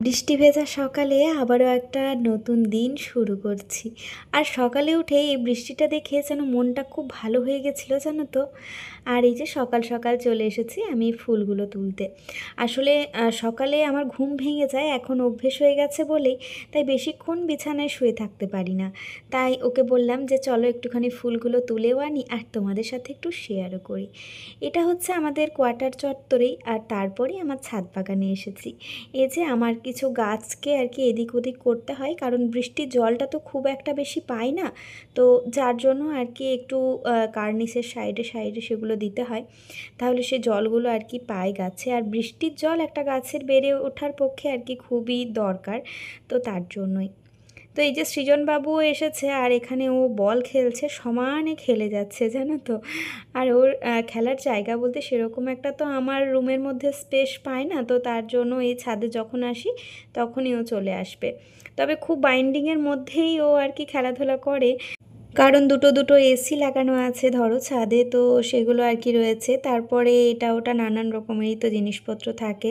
বৃষ্টি ভেজা সকালে আবারও একটা নতুন দিন শুরু করছি। আর সকালে উঠে এই বৃষ্টিটা দেখে যেন মনটা খুব ভালো হয়ে গেছিলো জানো তো। আর এই যে সকাল সকাল চলে এসেছি আমি ফুলগুলো তুলতে। আসলে সকালে আমার ঘুম ভেঙে যায়, এখন অভ্যেস হয়ে গেছে বলেই তাই বেশিক্ষণ বিছানায় শুয়ে থাকতে পারি না। তাই ওকে বললাম যে চলো একটুখানি ফুলগুলো তুলেও আনি আর তোমাদের সাথে একটু শেয়ারও করি। এটা হচ্ছে আমাদের কোয়ার্টার চত্বরেই, আর তারপরেই আমার ছাদ বাগানে এসেছি। এই যে আমার কিছু গাছকে আর কি এদিক ওদিক করতে হয়, কারণ বৃষ্টির জলটা তো খুব একটা বেশি পাই না, তো যার জন্য আর কি একটু কার্নিসের সাইডে সাইডে সেগুলো দিতে হয়, তাহলে সে জলগুলো আর কি পায় গাছে। আর বৃষ্টির জল একটা গাছের বেড়ে ওঠার পক্ষে আর কি খুবই দরকার, তো তার জন্যই। তো এই যে সৃজনবাবুও এসেছে আর এখানে ও বল খেলছে, সমানে খেলে যাচ্ছে জানো তো। আর ওর খেলার জায়গা বলতে সেরকম একটা তো আমার রুমের মধ্যে স্পেস পায় না, তো তার জন্য এই ছাদে যখন আসি তখনই ও চলে আসবে। তবে খুব বাইন্ডিংয়ের মধ্যেই ও আর কি খেলাধুলা করে, কারণ দুটো দুটো এসি লাগানো আছে ধরো ছাদে, তো সেগুলো আর কি রয়েছে। তারপরে এটা ওটা নানান রকমেরই তো জিনিসপত্র থাকে।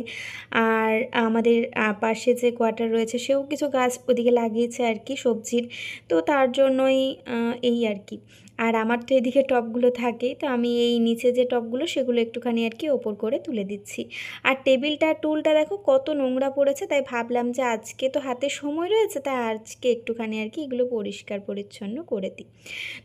আর আমাদের পাশে যে কোয়ার্টার রয়েছে সেও কিছু গাছ ওদিকে লাগিয়েছে আর কি সবজির, তো তার জন্যই এই আর কি। আর আমার তো এদিকে টবগুলো থাকেই, তো আমি এই নিচে যে টবগুলো সেগুলো একটুখানি আর কি ওপর করে তুলে দিচ্ছি। আর টেবিলটা টুলটা দেখো কত নোংরা পড়েছে, তাই ভাবলাম যে আজকে তো হাতে সময় রয়েছে, তাই আজকে একটুখানি আর কি এগুলো পরিষ্কার পরিচ্ছন্ন করে দিই।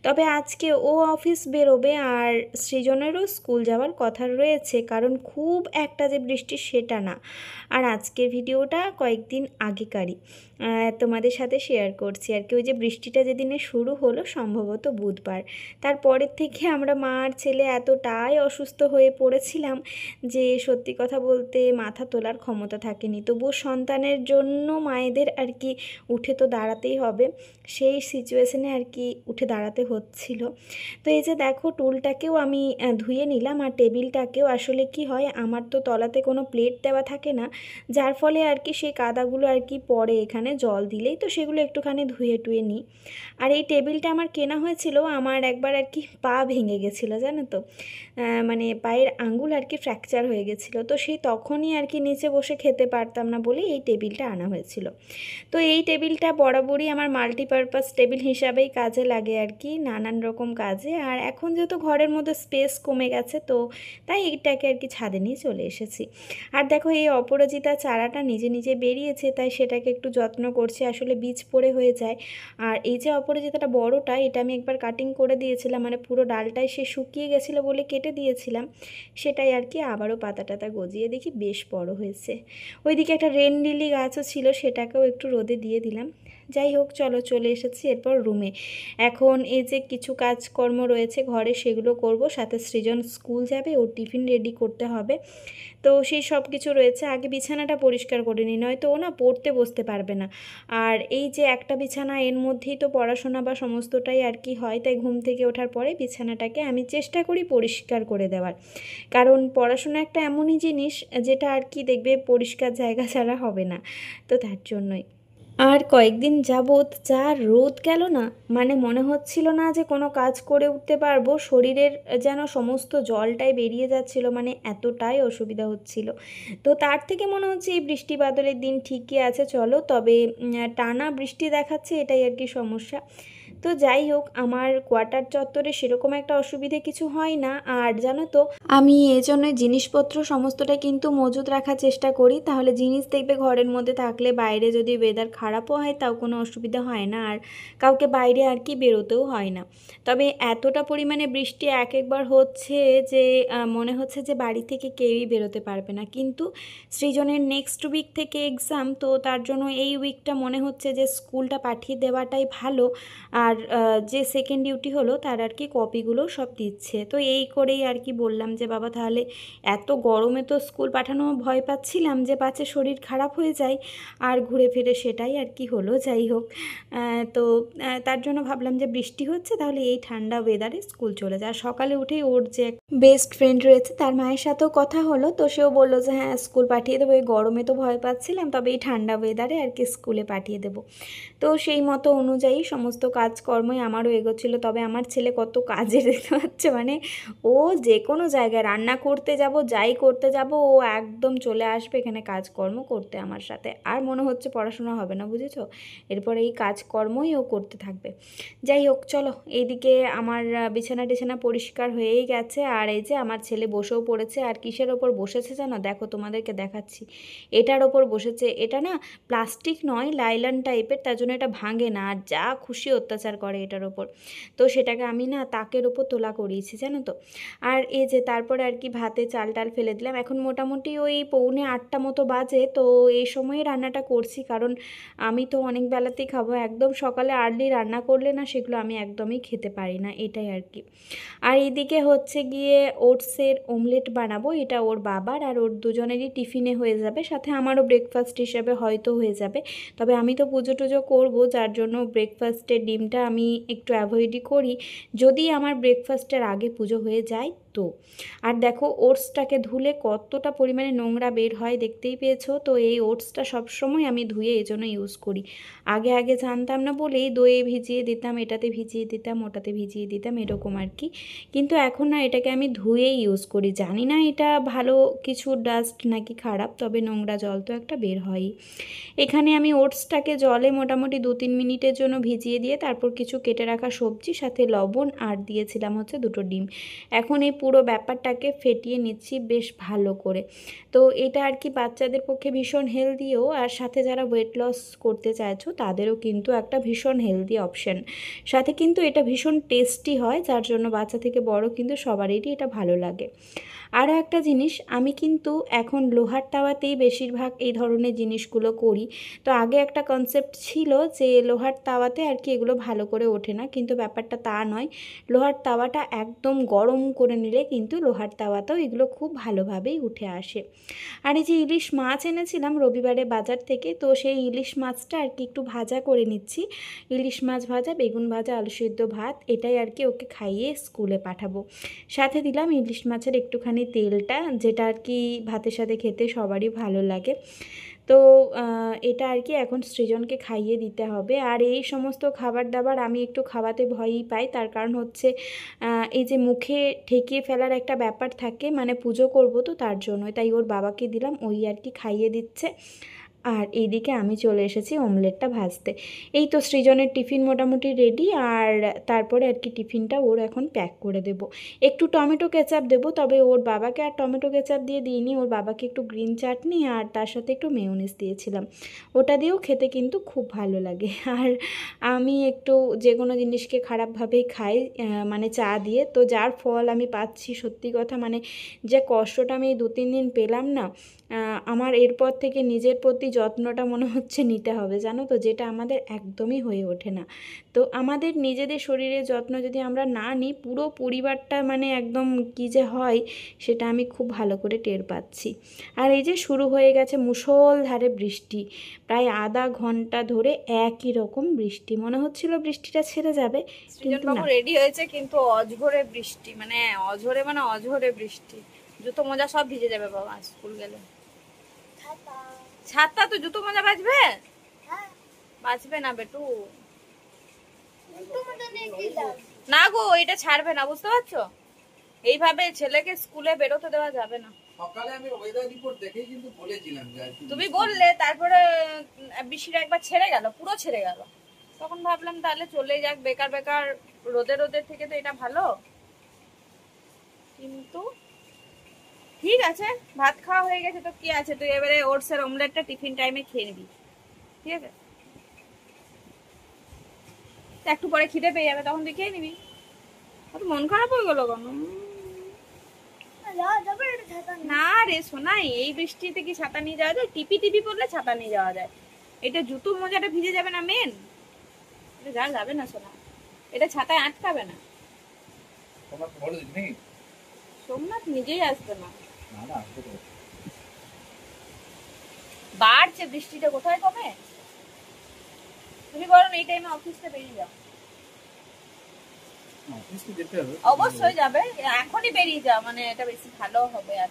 তবে আজকে ও অফিস বেরোবে আর সৃজনেরও স্কুল যাওয়ার কথা রয়েছে, কারণ খুব একটা যে বৃষ্টি সেটা না। আর আজকের ভিডিওটা কয়েকদিন আগেকারই তোমাদের সাথে শেয়ার করছি আর কি। ওই যে বৃষ্টিটা যেদিনে শুরু হলো সম্ভবত বুধবার, তারপরের থেকে আমরা মা আর ছেলে এতটাই অসুস্থ হয়ে পড়েছিলাম যে সত্যি কথা বলতে মাথা তোলার ক্ষমতা থাকেনি। তবুও সন্তানের জন্য মায়েদের আর কি উঠে তো দাঁড়াতেই হবে, সেই সিচুয়েশনে আর কি উঠে দাঁড়াতে হচ্ছিল। তো এই যে দেখো টুলটাকেও আমি ধুয়ে নিলাম, আর টেবিলটাকেও। আসলে কি হয়, আমার তো তলাতে কোনো প্লেট দেওয়া থাকে না, যার ফলে আর কি সেই কাদাগুলো আর কি পড়ে এখানে জল দিলেই, তো সেগুলো একটুখানি ধুয়ে টুয়ে নিই। আর এই টেবিলটা আমার কেনা হয়েছিল আমার একবার আর কি পা ভেঙে গেছিলো জানো তো, মানে পায়ের আঙ্গুল আর কি ফ্র্যাকচার হয়ে গেছিলো, তো সেই তখনই আর কি নিচে বসে খেতে পারতাম না বলে এই টেবিলটা আনা হয়েছিল। তো এই টেবিলটা বরাবরই আমার মাল্টিপারপাস টেবিল হিসাবেই কাজে লাগে আর কি, নানান রকম কাজে। আর এখন যেহেতু ঘরের মধ্যে স্পেস কমে গেছে, তো তাই এইটাকে আর কি ছাদে নিয়ে চলে এসেছি। আর দেখো এই অপরাজিতা চারাটা নিজে নিজে বেরিয়েছে, তাই সেটাকে একটু যত্ন করছি, আসলে বীজ পড়ে হয়ে যায়। আর এই যে অপরাজিতাটা বড়টা, এটা আমি একবার কাটিং করে দিয়েছিলাম, মানে পুরো ডালটাই সে শুকিয়ে গেছিলো বলে কেটে দিয়েছিলাম, সেটাই আর কি আবারও পাতা টাতা গজিয়ে দেখি বেশ বড় হয়েছে। ওইদিকে একটা রেন লিলি গাছও ছিল, সেটাকেও একটু রোদে দিয়ে দিলাম। যাই হোক, চলো চলে এসেছি এরপর রুমে। এখন এই যে কিছু কাজকর্ম রয়েছে ঘরে সেগুলো করব, সাথে সৃজন স্কুল যাবে, ওর টিফিন রেডি করতে হবে, তো সেই সব কিছু রয়েছে। আগে বিছানাটা পরিষ্কার করে নিই, নয়তো ও না পড়তে বসতে পারবে না। আর এই যে একটা বিছানা, এর মধ্যেই তো পড়াশোনা বা সমস্তটাই আর কি হয়, তাই ঘুম থেকে ওঠার পরে বিছানাটাকে আমি চেষ্টা করি পরিষ্কার করে দেওয়ার, কারণ পড়াশোনা একটা এমনই জিনিস যেটা আর কি দেখবে পরিষ্কার জায়গা ছাড়া হবে না, তো তার জন্যই। আর কয়েকদিন যাবৎ যা রোদ গেল না, মানে মনে হচ্ছিল না যে কোনো কাজ করে উঠতে পারবো, শরীরের যেন সমস্ত জলটাই বেরিয়ে যাচ্ছিল, মানে এতটাই অসুবিধা হচ্ছিল। তো তার থেকে মনে হচ্ছে এই বৃষ্টি বাদলের দিন ঠিকই আছে, চলো তবে টানা বৃষ্টি দেখাচ্ছে, এটাই আর কি সমস্যা। তো যাই হোক, আমার কোয়ার্টার চত্বরে সেরকম একটা অসুবিধে কিছু হয় না। আর জানো তো, আমি এই জন্যই জিনিসপত্র সমস্তটা কিন্তু মজুত রাখার চেষ্টা করি, তাহলে জিনিস দেখবে ঘরের মধ্যে থাকলে বাইরে যদি ওয়েদার খারাপও হয় তাও কোনো অসুবিধা হয় না, আর কাউকে বাইরে আর কি বেরোতেও হয় না। তবে এতটা পরিমাণে বৃষ্টি এক একবার হচ্ছে যে মনে হচ্ছে যে বাড়ি থেকে কেউই বেরোতে পারবে না, কিন্তু সৃজনের নেক্সট উইক থেকে এক্সাম, তো তার জন্য এই উইকটা মনে হচ্ছে যে স্কুলটা পাঠিয়ে দেওয়াটাই ভালো। আর যে সেকেন্ড ডিউটি হলো তার আর কি কপিগুলো সব দিচ্ছে, তো এই করেই আর কি বললাম যে বাবা তাহলে এত গরমে তো স্কুল পাঠানো ভয় পাচ্ছিলাম যে পাছে শরীর খারাপ হয়ে যায়, আর ঘুরে ফিরে সেটাই আর কি হলো। যাই হোক, তো তার জন্য ভাবলাম যে বৃষ্টি হচ্ছে তাহলে এই ঠান্ডা ওয়েদারে স্কুল চলে যায়। সকালে উঠেই ওর যে বেস্ট ফ্রেন্ড রয়েছে তার মায়ের সাথেও কথা হলো, তো সেও বললো যে হ্যাঁ স্কুল পাঠিয়ে দেবো, এই গরমে তো ভয় পাচ্ছিলাম, তবে এই ঠান্ডা ওয়েদারে আর কি স্কুলে পাঠিয়ে দেবো। তো সেই মতো অনুযায়ী সমস্ত কাজ কাজকর্মই আমারও এগোচ্ছিল। তবে আমার ছেলে কত কাজে দেখতে পাচ্ছে, মানে ও যে কোনো জায়গায় রান্না করতে যাব, যাই করতে যাব, ও একদম চলে আসবে এখানে কাজকর্ম করতে আমার সাথে। আর মনে হচ্ছে পড়াশোনা হবে না, বুঝেছো? এরপর এই কাজকর্মই ও করতে থাকবে। যাই হোক, চলো এইদিকে আমার বিছানা টিছানা পরিষ্কার হয়েই গেছে। আর এই যে আমার ছেলে বসেও পড়েছে। আর কিসের ওপর বসেছে জানো? দেখো তোমাদেরকে দেখাচ্ছি। এটার ওপর বসেছে। এটা না প্লাস্টিক নয়, লাইলন টাইপের, তার জন্য এটা ভাঙে না, আর যা খুশি অত্যাচার করে এটার ওপর। তো সেটাকে আমি না তাকের ওপর তোলা করিয়েছি, জানো তো। আর এই যে তারপরে আর কি ভাতে চাল টাল ফেলে দিলাম। এখন মোটামুটি ওই 7:45 মতো বাজে। তো এই সময়ে রান্নাটা করছি, কারণ আমি তো অনেক বেলাতেই খাবো। একদম সকালে আর্লি রান্না করলে না সেগুলো আমি একদমই খেতে পারি না, এটাই আর কি। আর এদিকে হচ্ছে গিয়ে ওটসের অমলেট বানাবো। এটা ওর বাবার আর ওর দুজনেরই টিফিনে হয়ে যাবে, সাথে আমারও ব্রেকফাস্ট হিসাবে হয়তো হয়ে যাবে। তবে আমি তো পুজো টুজো করবো, যার জন্য ব্রেকফাস্টের ডিমটা আমি একটু অ্যাভয়েডই করি, যদি আমার ব্রেকফাস্টের আগে পুজো হয়ে যায় তো। আর দেখো ওটসটাকে ধুলে কতটা পরিমাণে নোংরা বের হয়, দেখতেই পেয়েছো তো। এই ওটসটা সবসময় আমি ধুয়ে এই জন্য ইউজ করি। আগে আগে জানতাম না বলেই দইয়ে ভিজিয়ে দিতাম, এটাতে ভিজিয়ে দিতাম, ওটাতে ভিজিয়ে দিতাম, এরকম আর কি। কিন্তু এখন না এটাকে আমি ধুয়েই ইউজ করি। জানি না এটা ভালো কিছু ডাস্ট নাকি খারাপ, তবে নোংরা জল তো একটা বের হয়ই। এখানে আমি ওটসটাকে জলে মোটামুটি 2-3 মিনিটের জন্য ভিজিয়ে দিয়ে তারপর কিছু কেটে রাখা সবজি, সাথে লবণ, আর দিয়েছিলাম হচ্ছে 2টো ডিম। এখন এই পুরো ব্যাপারটাকে ফেটিয়ে নিচ্ছি বেশ ভালো করে। তো এটা আর কি বাচ্চাদের পক্ষে ভীষণ হেলদিও, আর সাথে যারা ওয়েট লস করতে চাইছো তাদেরও কিন্তু একটা ভীষণ হেলদি অপশান। সাথে কিন্তু এটা ভীষণ টেস্টি হয়, যার জন্য বাচ্চা থেকে বড় কিন্তু সবারই এটা ভালো লাগে। আরও একটা জিনিস, আমি কিন্তু এখন লোহার তাওয়াতেই বেশিরভাগ এই ধরনের জিনিসগুলো করি। তো আগে একটা কনসেপ্ট ছিল যে লোহার তাওয়াতে আর কি এগুলো ভালো করে ওঠে না, কিন্তু ব্যাপারটা তা নয়। লোহার তাওয়াটা একদম গরম করে নিলে কিন্তু লোহার তাওয়াতেও এগুলো খুব ভালোভাবেই উঠে আসে। আর এই যে ইলিশ মাছ এনেছিলাম রবিবারে বাজার থেকে, তো সেই ইলিশ মাছটা আর কি একটু ভাজা করে নিচ্ছি। ইলিশ মাছ ভাজা, বেগুন ভাজা, আলু সিদ্ধ, ভাত, এটাই আর কি ওকে খাইয়ে স্কুলে পাঠাবো। সাথে দিলাম ইলিশ মাছের একটুখানি তেলটা, যেটা আর কি ভাতের সাথে খেতে সবারই ভালো লাগে। তো এটা আর কি এখন সৃজনকে খাইয়ে দিতে হবে। আর এই সমস্ত খাবার দাবার আমি একটু খাওয়াতে ভয়ই পাই, তার কারণ হচ্ছে এই যে মুখে ঠেকিয়ে ফেলার একটা ব্যাপার থাকে, মানে পুজো করব তো তার জন্যই। তাই ওর বাবাকে দিলাম, ওই আর কি খাইয়ে দিচ্ছে। আর এইদিকে আমি চলে এসেছি অমলেটটা ভাজতে। এই তো সৃজনের টিফিন মোটামুটি রেডি, আর তারপরে আর কি টিফিনটা ওর এখন প্যাক করে দেব। একটু টমেটো কেচাপ দেবো, তবে ওর বাবাকে আর টমেটো কেচাপ দিয়ে দিইনি, ওর বাবাকে একটু গ্রিন চাটনি আর তার সাথে একটু মেয়োনিজ দিয়েছিলাম। ওটা দিয়েও খেতে কিন্তু খুব ভালো লাগে। আর আমি একটু যে কোনো জিনিসকে খারাপভাবেই খাই, মানে চা দিয়ে। তো যার ফল আমি পাচ্ছি, সত্যি কথা মানে যে কষ্টটা আমি এই 2-3 দিন পেলাম না, আমার এরপর থেকে নিজের প্রতি যত্নটা মনে হচ্ছে নিতে হবে, জানো তো, যেটা আমাদের একদমই হয়ে ওঠে না। তো আমাদের নিজেদের শরীরের যত্ন যদি আমরা না নিই, পুরো পরিবারটা মানে একদম কী যে হয় সেটা আমি খুব ভালো করে টের পাচ্ছি। আর এই যে শুরু হয়ে গেছে মুষলধারে বৃষ্টি, প্রায় আধা ঘন্টা ধরে একই রকম বৃষ্টি। মনে হচ্ছিল বৃষ্টিটা ছেড়ে যাবে, কিন্তু না। রেডি হয়েছে কিন্তু অঝরে বৃষ্টি, মানে অঝরে বৃষ্টি। জুতো মোজা সব ভিজে যাবে বাবা স্কুল গেলে। ছাতা তো জুতো মোজা বাজবে? বাজবে না বেটু, না গো, এটা ছাড়বে না, বুঝতে পারছো? এইভাবে ছেলেকে স্কুলে বেরোতে দেওয়া যাবে না। সকালে আমি ওয়েদার রিপোর্ট দেখেই কিন্তু বলেছিলাম যে তুমি বললে, তারপরে বৃষ্টিটা একবার ছেড়ে গেল, পুরো ছেড়ে গেল। তখন ভাবলাম তাহলে চলে যাক, বেকার বেকার রোদের থেকে তো এটা ভালো। কিন্তু ঠিক আছে, ভাত খাওয়া হয়ে গেছে তো কি আছে, তুই এবারে ওটসের অমলেটটা টিফিন টাইমে খেয়ে নিবি, ঠিক আছে? একটু পরে খিদে পেয়ে যাবে, তখন তুই খেয়ে নিবি। মন খারাপ হয়ে গেল কেন? না রে সোনাই, এই বৃষ্টিতে কি ছাতা নিয়ে যাওয়া যায়? টিপি পড়লে ছাতা নিয়ে যাওয়া যায়। এটা জুতো মোজাটা ভিজে যাবে না মেন, এটা যা যাবে না সোনা, এটা ছাতায় আটকাবে না। সোমনাথ নিজেই আসবে না, বাড়ছে বৃষ্টিটা, কোথায় কমে? তুমি বরং এই টাইমে অফিসে বেরিয়ে যাও। অবশ্যই যাবে, এখনই বেরিয়ে যাও, মানে এটা বেশি ভালো হবে। আর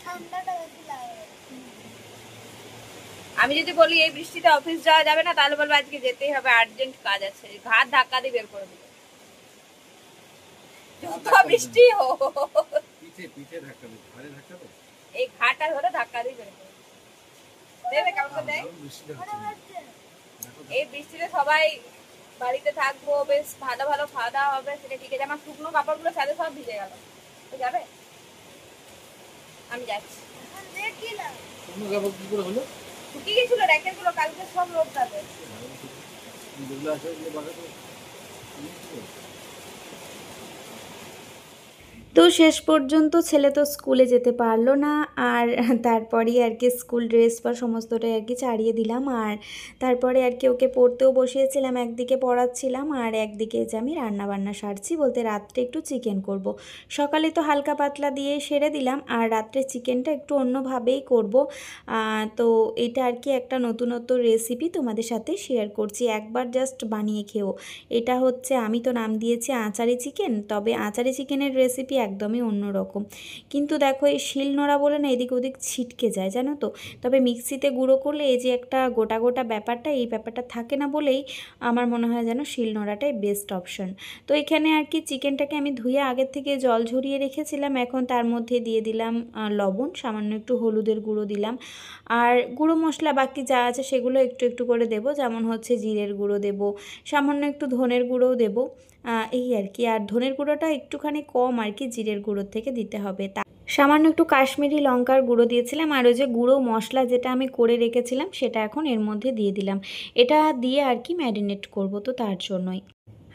ঠান্ডাটা বেশি লাগে। আমি যদি বলি এই বৃষ্টিতে অফিস যাওয়া যাবে না, তাহলে বলবো আজকে যেতেই হবে, আর্জেন্ট কাজ আছে, ঘাট ধাক্কা দিয়ে বের করে দেবে। বৃষ্টি এই ঘাটটা ধরে ধাক্কা দিয়ে বের করে দেবে। কেমন দেয় এই বৃষ্টিতে? সবাই বাড়িতে থাকবো, বেশ ভালো ভালো খাওয়া দাওয়া হবে, সেটা ঠিক আছে। আমার শুকনো কাপড়গুলো সাথে সব ভিজে গেল, যাবে? আমি যাচ্ছি। শুকিয়ে গেছিল র্যাকের গুলো, কালকে সব লোক যাবে। তো শেষ পর্যন্ত ছেলে তো স্কুলে যেতে পারলো না, আর তারপরেই আর কি স্কুল ড্রেস বা সমস্তটাই আর কি ছাড়িয়ে দিলাম। আর তারপরে আর কি ওকে পড়তেও বসিয়েছিলাম, একদিকে পড়াচ্ছিলাম আর একদিকে যে আমি রান্নাবান্না সারছি, বলতে রাত্রে একটু চিকেন করব। সকালে তো হালকা পাতলা দিয়ে সেরে দিলাম, আর রাত্রে চিকেনটা একটু অন্যভাবেই করব। তো এটা আর কি একটা নতুনত্ব রেসিপি তোমাদের সাথে শেয়ার করছি, একবার জাস্ট বানিয়ে খেও। এটা হচ্ছে, আমি তো নাম দিয়েছি আচারি চিকেন, তবে আচারি চিকেনের রেসিপি একদমই অন্যরকম। কিন্তু দেখো এই শিলনোড়া বলে না এদিক ওদিক ছিটকে যায়, জানো তো। তবে মিক্সিতে গুঁড়ো করলে এই যে একটা গোটা গোটা ব্যাপারটা, এই ব্যাপারটা থাকে না বলেই আমার মনে হয় যেন শিলনোড়াটাই বেস্ট অপশন। তো এখানে আর কি চিকেনটাকে আমি ধুয়ে আগের থেকে জল ঝরিয়ে রেখেছিলাম, এখন তার মধ্যে দিয়ে দিলাম লবণ, সামান্য একটু হলুদের গুঁড়ো দিলাম, আর গুঁড়ো মশলা বাকি যা আছে সেগুলো একটু একটু করে দেবো, যেমন হচ্ছে জিরের গুঁড়ো দেবো, সামান্য একটু ধনের গুঁড়োও দেবো, এই আর কি। আর ধনের গুঁড়োটা একটুখানি কম আর কি জিরের গুঁড়োর থেকে দিতে হবে। তা সামান্য একটু কাশ্মীরি লঙ্কার গুঁড়ো দিয়েছিলাম, আর ওই যে গুঁড়ো মশলা যেটা আমি করে রেখেছিলাম সেটা এখন এর মধ্যে দিয়ে দিলাম। এটা দিয়ে আর কি ম্যারিনেট করব, তো তার জন্যই।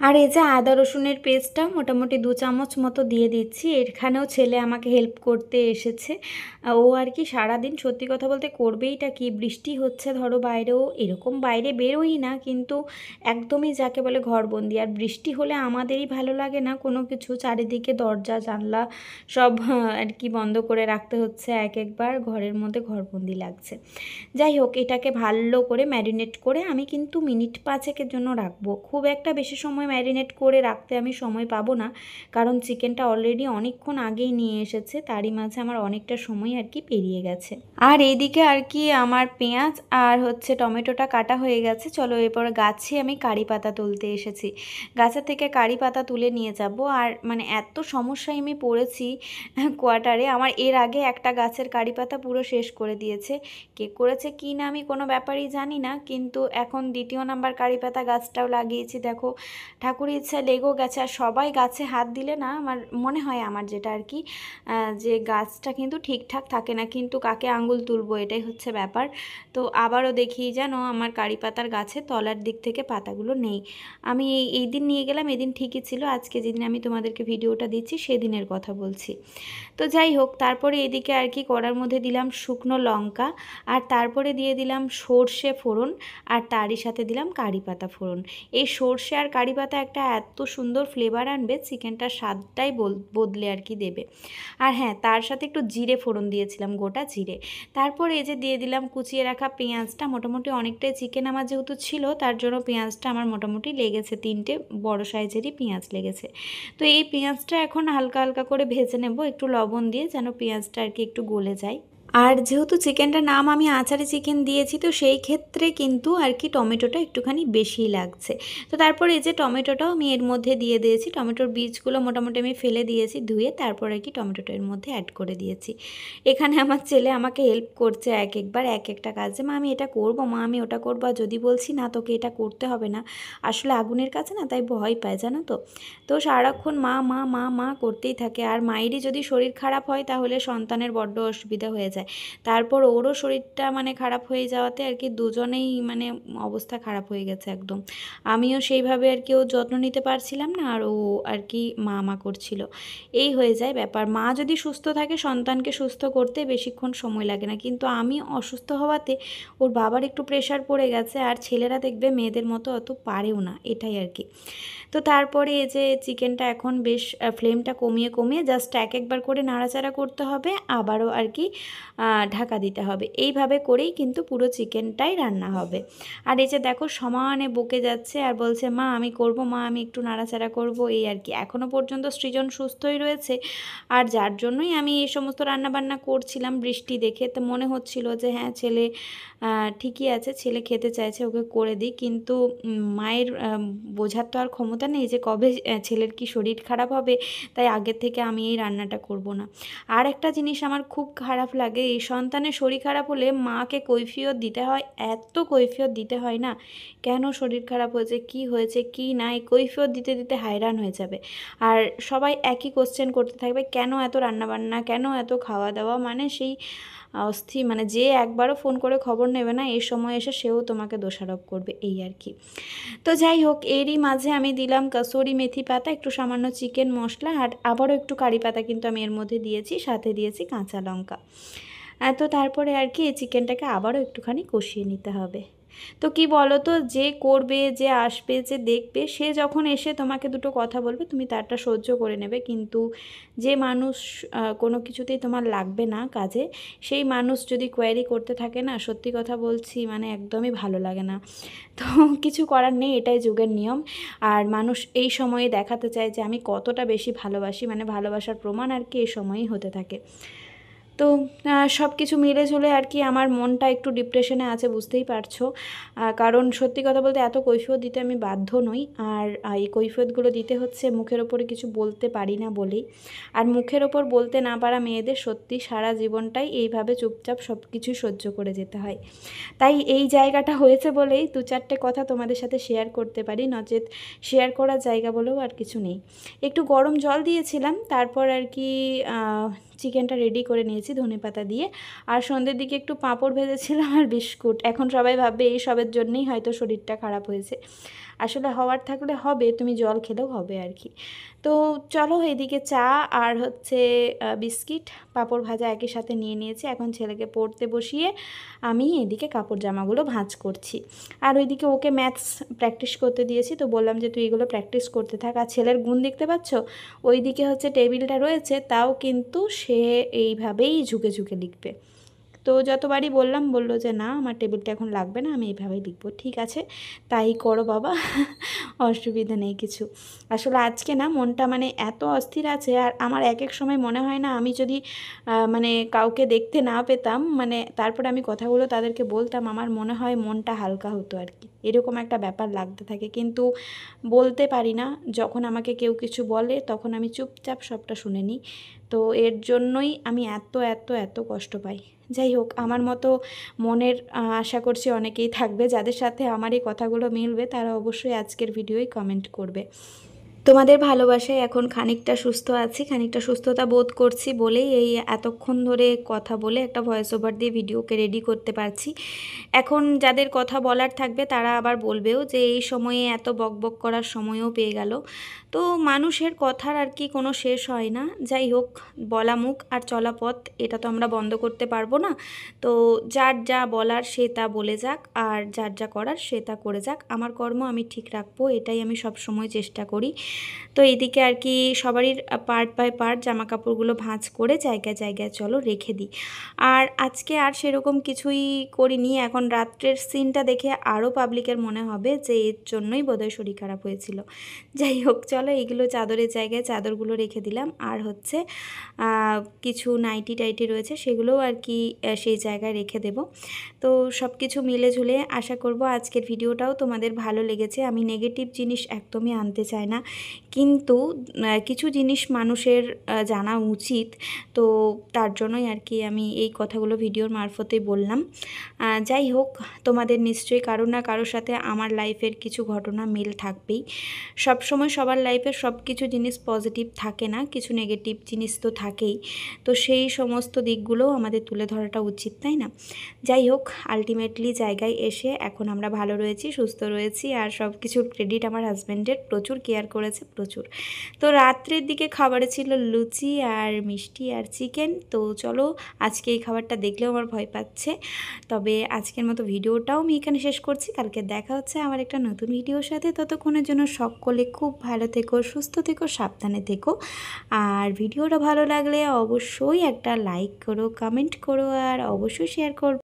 আর এই যে আদা রসুনের পেস্টটা মোটামুটি 2 চামচ মতো দিয়ে দিচ্ছি। এখানেও ছেলে আমাকে হেল্প করতে এসেছে। ও আর কি সারাদিন সত্যি কথা বলতে করবেইটা কি, বৃষ্টি হচ্ছে ধরো বাইরেও, এরকম বাইরে বেরোই না, কিন্তু একদমই যাকে বলে ঘরবন্দি। আর বৃষ্টি হলে আমাদেরই ভালো লাগে না কোনো কিছু, চারিদিকে দরজা জানলা সব আর কি বন্ধ করে রাখতে হচ্ছে, এক একবার ঘরের মধ্যে ঘরবন্দি লাগছে। যাই হোক, এটাকে ভালো করে ম্যারিনেট করে আমি কিন্তু মিনিট 5-এর জন্য রাখবো। খুব একটা বেশি সময় ম্যারিনেট করে রাখতে আমি সময় পাবো না, কারণ চিকেনটা অলরেডি অনেকক্ষণ আগেই নিয়ে এসেছে, তারই মাঝে আমার অনেকটা সময় আর কি পেরিয়ে গেছে। আর এইদিকে আর কি আমার পেঁয়াজ আর হচ্ছে টমেটোটা কাটা হয়ে গেছে। চলো এরপর গাছে আমি কারি পাতা তুলতে এসেছি, গাছের থেকে কারি পাতা তুলে নিয়ে যাব। আর মানে এত সমস্যায় আমি পড়েছি কোয়ার্টারে, আমার এর আগে একটা গাছের কারি পাতা পুরো শেষ করে দিয়েছে। কে করেছে কি না আমি কোনো ব্যাপারই জানি না, কিন্তু এখন 2য় নাম্বার কারি পাতা গাছটাও লাগিয়েছি। দেখো ঠাকুরের ইচ্ছা লেগেও গেছে। আর সবাই গাছে হাত দিলে না আমার মনে হয়, আমার যেটা আর কি, যে গাছটা কিন্তু ঠিকঠাক থাকে না, কিন্তু কাকে আঙ্গুল তুলবো এটাই হচ্ছে ব্যাপার। তো আবারও দেখি যেন আমার কারি পাতার গাছে তলার দিক থেকে পাতাগুলো নেই। আমি এই দিন নিয়ে গেলাম, এদিন ঠিকই ছিল, আজকে যেদিন আমি তোমাদেরকে ভিডিওটা দিচ্ছি সেদিনের কথা বলছি। তো যাই হোক, তারপরে এদিকে আর কি কড়ার মধ্যে দিলাম শুকনো লঙ্কা, আর তারপরে দিয়ে দিলাম সর্ষে ফোড়ন, আর তারই সাথে দিলাম কারি পাতা ফোড়ন। এই সর্ষে আর কারি পাতা একটা এত সুন্দর ফ্লেভার আনবে, চিকেনটার স্বাদটাই বদলে আর কি দেবে। আর হ্যাঁ, তার সাথে একটু জিরে ফোড়ন দিয়েছিলাম, গোটা জিরে। তারপরে এই যে দিয়ে দিলাম কুচিয়ে রাখা পেঁয়াজটা, মোটামুটি অনেকটাই চিকেন আমার যেহেতু ছিল, তার জন্য পেঁয়াজটা আমার মোটামুটি লেগেছে, 3টে বড় সাইজেরই পেঁয়াজ লেগেছে। তো এই পেঁয়াজটা এখন হালকা হালকা করে ভেজে নেব একটু লবণ দিয়ে, যেন পেঁয়াজটা আর কি একটু গলে যায়। আর যেহেতু চিকেনটার নাম আমি আচারি চিকেন দিয়েছি, তো সেই ক্ষেত্রে কিন্তু আর কি টমেটোটা একটুখানি বেশি লাগছে। তো তারপর এই যে টমেটোটাও আমি এর মধ্যে দিয়ে দিয়েছি, টমেটোর বীজগুলো মোটামুটি আমি ফেলে দিয়েছি ধুয়ে, তারপর আর কি টমেটোটা এর মধ্যে অ্যাড করে দিয়েছি। এখানে আমার ছেলে আমাকে হেল্প করছে এক একবার এক একটা কাজে, মা আমি এটা করবো, মা আমি ওটা করবো। আর যদি বলছি না তোকে এটা করতে হবে না, আসলে আগুনের কাছে না তাই ভয় পায়, জানো তো। তো সারাক্ষণ মা মা মা মা করতেই থাকে। আর মায়েরই যদি শরীর খারাপ হয় তাহলে সন্তানের বড্ড অসুবিধা হয়ে যায়। তারপর ওরও শরীরটা মানে খারাপ হয়ে যাওয়াতে আর কি দুজনেই মানে অবস্থা খারাপ হয়ে গেছে একদম। আমিও সেইভাবে আর কি ওর যত্ন নিতে পারছিলাম না, আর ও আর কি মা করছিল। এই হয়ে যায় ব্যাপার। মা যদি সুস্থ থাকে সন্তানকে সুস্থ করতে বেশিক্ষণ সময় লাগে না, কিন্তু আমি অসুস্থ হওয়াতে ওর বাবার একটু প্রেশার পড়ে গেছে। আর ছেলেরা দেখবে মেয়েদের মতো অত পারেও না, এটাই আর কি। তো তারপরে এই যে চিকেনটা এখন বেশ ফ্লেমটা কমিয়ে কমিয়ে জাস্ট এক একবার করে নাড়াচাড়া করতে হবে, আবারও আর কি ঢাকা দিতে হবে। এইভাবে করেই কিন্তু পুরো চিকেনটাই রান্না হবে। আর এই যে দেখো সমানে বকে যাচ্ছে আর বলছে মা আমি করব, মা আমি একটু নাড়াচাড়া করব, এই আর কি। এখনও পর্যন্ত সৃজন সুস্থই রয়েছে, আর যার জন্যই আমি এই সমস্ত রান্নাবান্না করছিলাম বৃষ্টি দেখে। তো মনে হচ্ছিল যে হ্যাঁ ছেলে ঠিকই আছে, ছেলে খেতে চাইছে, ওকে করে দিই। কিন্তু মায়ের বোঝার তো আর ক্ষমতা নেই যে কবে ছেলের কি শরীর খারাপ হবে, তাই আগের থেকে আমি এই রান্নাটা করব না। আর একটা জিনিস আমার খুব খারাপ লাগে, এই সন্তানের শরীর খারাপ হলে মাকে কৈফিয়ত দিতে হয়, এত কৈফিয়ত দিতে হয় না, কেন শরীর খারাপ হয়েছে, কি হয়েছে কি নাই, কৈফিয়ত দিতে দিতে হায়রান হয়ে যাবে। আর সবাই একই কোশ্চেন করতে থাকবে, কেন এত রান্নাবান্না, কেন এত খাওয়া দাওয়া, মানে সেই অস্থির, মানে যে একবারও ফোন করে খবর নেবে না এই সময় এসে সেও তোমাকে দোষারোপ করবে, এই আর কি। তো যাই হোক, এরই মাঝে আমি দিলাম কাসুরি মেথি পাতা, একটু সামান্য চিকেন মশলা, আর আবারও একটু কারি পাতা কিন্তু আমি এর মধ্যে দিয়েছি, সাথে দিয়েছি কাঁচা লঙ্কা। তো তারপরে আর কি এই চিকেনটাকে আবারও একটুখানি কষিয়ে নিতে হবে। তো কি বলো তো, যে করবে, যে আসবে, যে দেখবে, সে যখন এসে তোমাকে দুটো কথা বলবে তুমি তারটা সহ্য করে নেবে, কিন্তু যে মানুষ কোনো কিছুতেই তোমার লাগবে না কাজে, সেই মানুষ যদি কোয়ারি করতে থাকে না, সত্যি কথা বলছি মানে একদমই ভালো লাগে না। তো কিছু করার নেই, এটাই যুগের নিয়ম। আর মানুষ এই সময়ে দেখাতে চায় যে আমি কতটা বেশি ভালোবাসি, মানে ভালোবাসার প্রমাণ আর কি এই সময়ই হতে থাকে। তো সব কিছু মিলে ঝুলে আর কি আমার মনটা একটু ডিপ্রেশনে আছে, বুঝতেই পারছো। কারণ সত্যি কথা বলতে এত কৈফিয়ত দিতে আমি বাধ্য নই, আর এই কৈফিয়তগুলো দিতে হচ্ছে মুখের ওপরে কিছু বলতে পারি না বলেই। আর মুখের ওপর বলতে না পারা মেয়েদের সত্যি সারা জীবনটাই এইভাবে চুপচাপ সব কিছু সহ্য করে যেতে হয়। তাই এই জায়গাটা হয়েছে বলেই দু চারটে কথা তোমাদের সাথে শেয়ার করতে পারি, নচেত শেয়ার করার জায়গা বলেও আর কিছু নেই। একটু গরম জল দিয়েছিলাম, তারপর আর কি চিকেনটা রেডি করে নিয়েছি ধনেপাতা দিয়ে। আর সন্ধ্যের দিকে একটু পাঁপড় ভেজেছিলাম আর বিস্কুট। এখন সবাই ভাববে এই সবের জন্যই হয়তো শরীরটা খারাপ হয়েছে, আসলে হওয়ার থাকলে হবে, তুমি জল খেলেও হবে আর কি। তো চলো, এদিকে চা আর হচ্ছে বিস্কিট পাঁপড় ভাজা একই সাথে নিয়ে নিয়েছি। এখন ছেলেকে পড়তে বসিয়ে আমি এদিকে কাপড় জামাগুলো ভাঁজ করছি, আর ওইদিকে ওকে ম্যাথস প্র্যাকটিস করতে দিয়েছি। তো বললাম যে তুই এগুলো প্র্যাকটিস করতে থাক। আর ছেলের গুণ দেখতে পাচ্ছ, ওইদিকে হচ্ছে টেবিলটা রয়েছে, তাও কিন্তু সে এইভাবেই ঝুঁকে ঝুঁকে লিখবে। তো যতবারই বললাম, বললো যে না আমার টেবিলটা এখন লাগবে না, আমি এইভাবেই লিখবো। ঠিক আছে, তাই করো বাবা, অসুবিধা নেই কিছু। আসলে আজকে না মনটা মানে এত অস্থির আছে, আর আমার এক এক সময় মনে হয় না আমি যদি মানে কাউকে দেখতে না পেতাম, মানে তারপরে আমি কথাগুলো তাদেরকে বলতাম, আমার মনে হয় মনটা হালকা হতো আর কি, এরকম একটা ব্যাপার লাগতে থাকে। কিন্তু বলতে পারি না, যখন আমাকে কেউ কিছু বলে তখন আমি চুপচাপ সবটা শুনে নিই। তো এর জন্যই আমি এত এত এত কষ্ট পাই। যাই হোক, আমার মতো মনের আশা করছি অনেকেই থাকবে, যাদের সাথে আমার এই কথাগুলো মিলবে তারা অবশ্যই আজকের ভিডিওই কমেন্ট করবে। তোমাদের ভালোবাসায় এখন খানিকটা সুস্থ আছি, খানিকটা সুস্থতা বোধ করছি বলেই এই এতক্ষণ ধরে কথা বলে একটা ভয়েস ওভার দিয়ে ভিডিওকে রেডি করতে পারছি। এখন যাদের কথা বলার থাকবে তারা আবার বলবেও যে এই সময়ে এত বকবক করার সময়ও পেয়ে গেল। তো মানুষের কথার আর কি কোনো শেষ হয় না। যাই হোক, বলা মুখ আর চলা পথ এটা তো আমরা বন্ধ করতে পারবো না। তো যার যা বলার সে তা বলে যাক, আর যার যা করার সে তা করে যাক। আমার কর্ম আমি ঠিক রাখবো, এটাই আমি সব সময় চেষ্টা করি। তো এইদিকে আর কি সবারই পার্ট বাই পার্ট জামা কাপড়গুলো ভাঁজ করে জায়গায় জায়গায় চলো রেখে দিই। আর আজকে আর সেরকম কিছুই করিনি। এখন রাত্রের সিনটা দেখে আরও পাবলিকের মনে হবে যে এর জন্যই বোধহয় শরীর খারাপ হয়েছিল। যাই হোক, চলো এগুলো চাদরের জায়গায় চাদরগুলো রেখে দিলাম, আর হচ্ছে কিছু নাইটি টাইটি রয়েছে সেগুলোও আর কি সেই জায়গায় রেখে দেব। তো সব কিছু মিলে ঝুলে আশা করব আজকের ভিডিওটাও তোমাদের ভালো লেগেছে। আমি নেগেটিভ জিনিস একদমই আনতে চাই না, কিন্তু কিছু জিনিস মানুষের জানা উচিত, তো তার জন্যই আর কি আমি এই কথাগুলো ভিডিওর মারফতেই বললাম। যাই হোক, তোমাদের নিশ্চয়ই কারো না কারোর সাথে আমার লাইফের কিছু ঘটনা মিল থাকবেই। সব সময় সবার লাইফের সব কিছু জিনিস পজিটিভ থাকে না, কিছু নেগেটিভ জিনিস তো থাকেই। তো সেই সমস্ত দিকগুলোও আমাদের তুলে ধরাটা উচিত, তাই না? যাই হোক, আলটিমেটলি জায়গায় এসে এখন আমরা ভালো রয়েছি, সুস্থ রয়েছি, আর সব কিছুর ক্রেডিট আমার হাজব্যান্ডের, প্রচুর কেয়ার করে পড়েছে প্রচুর। তো রাত্রের দিকে খাবারে ছিল লুচি আর মিষ্টি আর চিকেন। তো চলো আজকে এই খাবারটা দেখলেও আমার ভয় পাচ্ছে। তবে আজকের মতো ভিডিওটাও আমি এখানে শেষ করছি। কালকে দেখা হচ্ছে আমার একটা নতুন ভিডিওর সাথে। ততক্ষণের জন্য সকলে খুব ভালো থেকো, সুস্থ থেকো, সাবধানে থেকো। আর ভিডিওটা ভালো লাগলে অবশ্যই একটা লাইক করো, কমেন্ট করো আর অবশ্যই শেয়ার করো।